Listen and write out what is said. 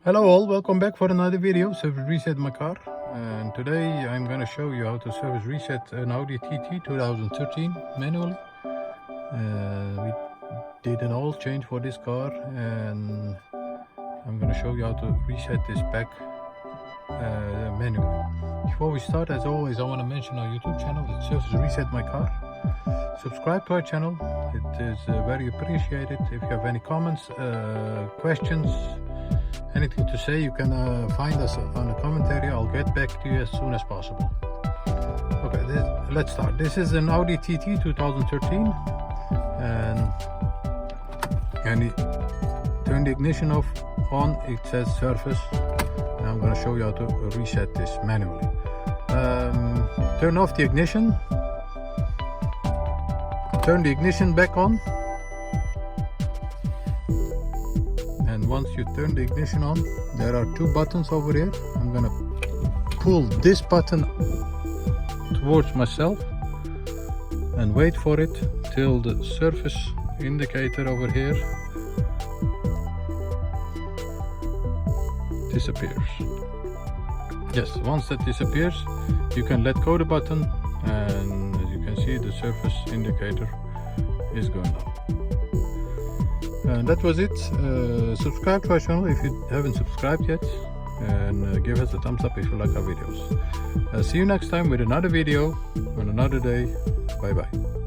Hello all, welcome back for another video, service reset my car. And today I'm gonna show you how to service reset an Audi TT 2013 manually. We did an oil change for this car and I'm gonna show you how to reset this back manually. Before we start, as always, I want to mention our YouTube channel, it's Service Reset My Car. Subscribe to our channel, it is very appreciated. If you have any comments, questions, anything to say, you can find us on the commentary. I'll get back to you as soon as possible. Okay, let's start. This is an Audi TT 2013 and turn the ignition on, it says service, and I'm going to show you how to reset this manually. Turn off the ignition, turn the ignition back on, and once you turn the ignition on, there are two buttons over here. I'm gonna pull this button towards myself and wait for it till the surface indicator over here disappears. Yes, once that disappears, you can let go the button, and as you can see, the surface indicator is gone now. And that was it. Subscribe to our channel if you haven't subscribed yet, and give us a thumbs up if you like our videos. See you next time with another video on another day. Bye bye.